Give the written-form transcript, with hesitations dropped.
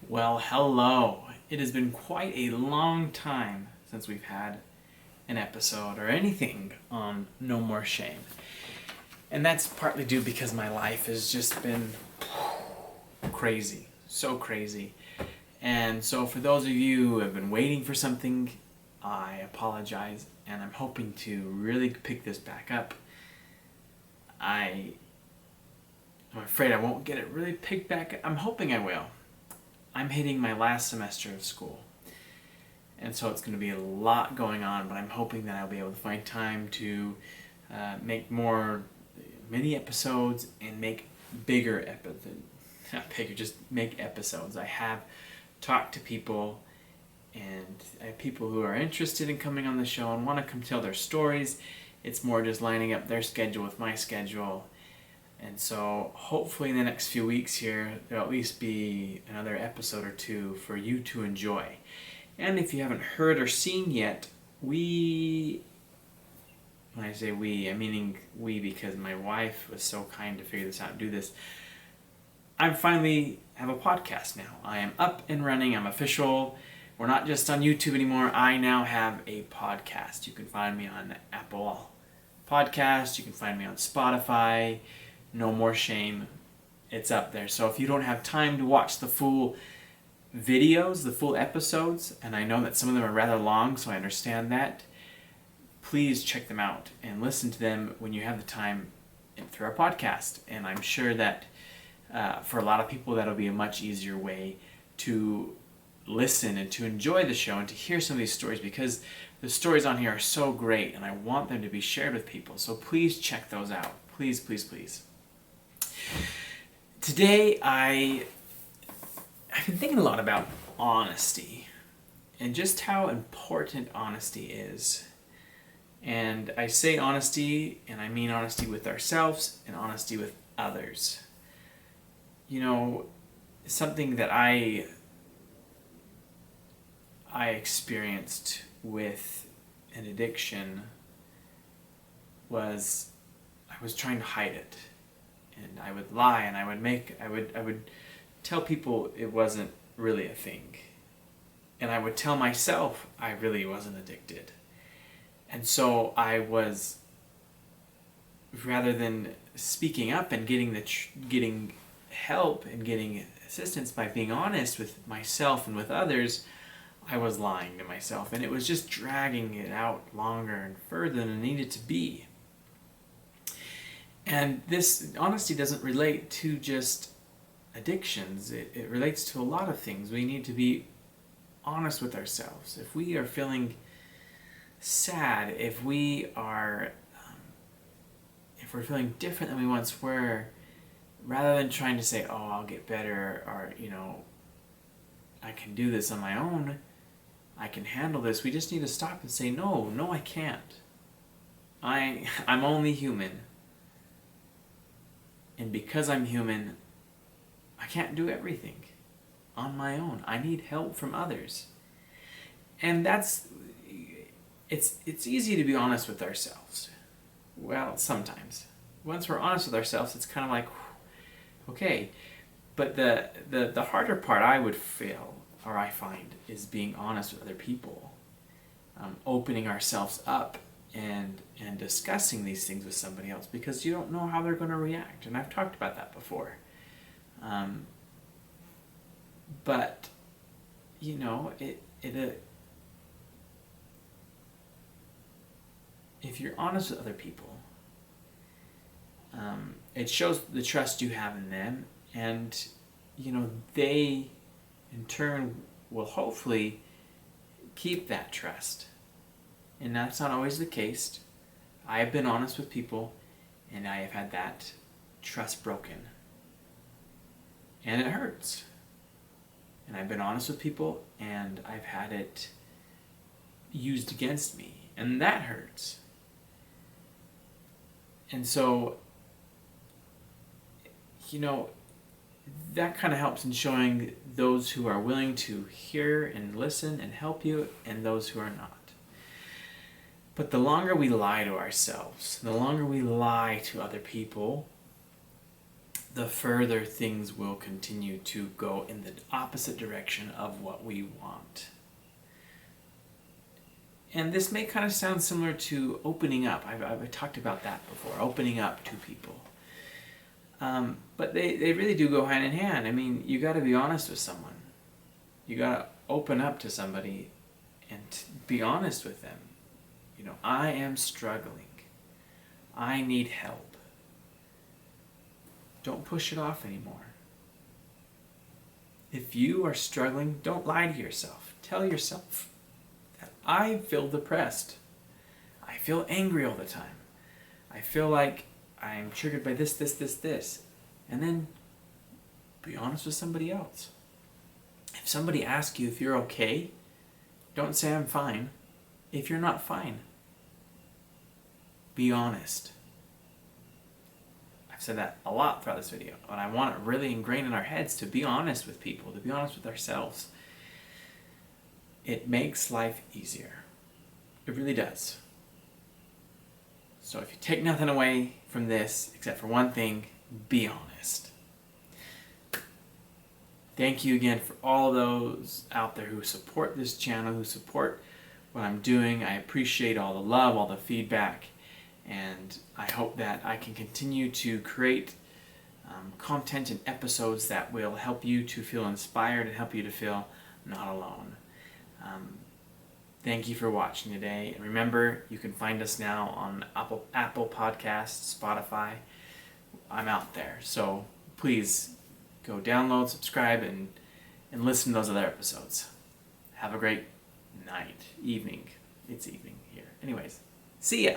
Well, hello. It has been quite a long time since we've had an episode or anything on No More Shame. And that's partly due because my life has just been crazy. So crazy. And so for those of you who have been waiting for something, I apologize, and I'm hoping to really pick this back up. I'm afraid I won't get it really picked back. I'm hoping I will. I'm hitting my last semester of school, and so it's going to be a lot going on, but I'm hoping that I'll be able to find time to make more mini episodes and make bigger episodes. Not bigger, just make episodes. I have talked to people, and I have people who are interested in coming on the show and want to come tell their stories. It's more just lining up their schedule with my schedule. And so hopefully in the next few weeks here, there'll at least be another episode or two for you to enjoy. And if you haven't heard or seen yet, when I say we, I'm meaning we because my wife was so kind to figure this out and do this. I finally have a podcast now. I am up and running. I'm official. We're not just on YouTube anymore. I now have a podcast. You can find me on Apple Podcast. You can find me on Spotify. No More Shame. It's up there. So if you don't have time to watch the full videos, the full episodes, and I know that some of them are rather long, so I understand that, please check them out and listen to them when you have the time through our podcast. And I'm sure that for a lot of people, that'll be a much easier way to listen and to enjoy the show and to hear some of these stories, because the stories on here are so great and I want them to be shared with people. So please check those out. Please, please, please. Today, I've been thinking a lot about honesty and just how important honesty is. And I say honesty, and I mean honesty with ourselves and honesty with others. You know, something that I experienced with an addiction was I was trying to hide it. And I would lie, and I would tell people it wasn't really a thing. And I would tell myself I really wasn't addicted. And so I was, rather than speaking up and getting help and getting assistance by being honest with myself and with others, I was lying to myself. And it was just dragging it out longer and further than it needed to be. And this honesty doesn't relate to just addictions. It relates to a lot of things. We need to be honest with ourselves. If we are feeling sad, if we're feeling different than we once were, rather than trying to say, oh, I'll get better, or, I can do this on my own, I can handle this, we just need to stop and say, no, I can't. I'm only human. And because I'm human, I can't do everything on my own. I need help from others. And it's easy to be honest with ourselves. Well, sometimes. Once we're honest with ourselves, it's kind of like, okay. But the harder part I find, is being honest with other people. Opening ourselves up and discussing these things with somebody else, because you don't know how they're going to react. And I've talked about that before. But, if you're honest with other people, it shows the trust you have in them, and, they, in turn, will hopefully keep that trust. And that's not always the case. I have been honest with people, and I have had that trust broken. And it hurts. And I've been honest with people, and I've had it used against me. And that hurts. And so, that kind of helps in showing those who are willing to hear and listen and help you, and those who are not. But the longer we lie to ourselves, the longer we lie to other people, the further things will continue to go in the opposite direction of what we want. And this may kind of sound similar to opening up. I've talked about that before, opening up to people. But they really do go hand in hand. I mean, you got to be honest with someone. You got to open up to somebody and be honest with them. You know, I am struggling. I need help. Don't push it off anymore. If you are struggling, don't lie to yourself. Tell yourself that I feel depressed. I feel angry all the time. I feel like I'm triggered by this. And then be honest with somebody else. If somebody asks you if you're okay, don't say I'm fine. If you're not fine, be honest. I've said that a lot throughout this video, but I want it really ingrained in our heads to be honest with people, to be honest with ourselves. It makes life easier. It really does. So if you take nothing away from this, except for one thing, be honest. Thank you again for all those out there who support this channel, who support what I'm doing. I appreciate all the love, all the feedback. And I hope that I can continue to create content and episodes that will help you to feel inspired and help you to feel not alone. Thank you for watching today. And remember, you can find us now on Apple Podcasts, Spotify. I'm out there. So please go download, subscribe, and listen to those other episodes. Have a great night, evening. It's evening here. Anyways, see ya.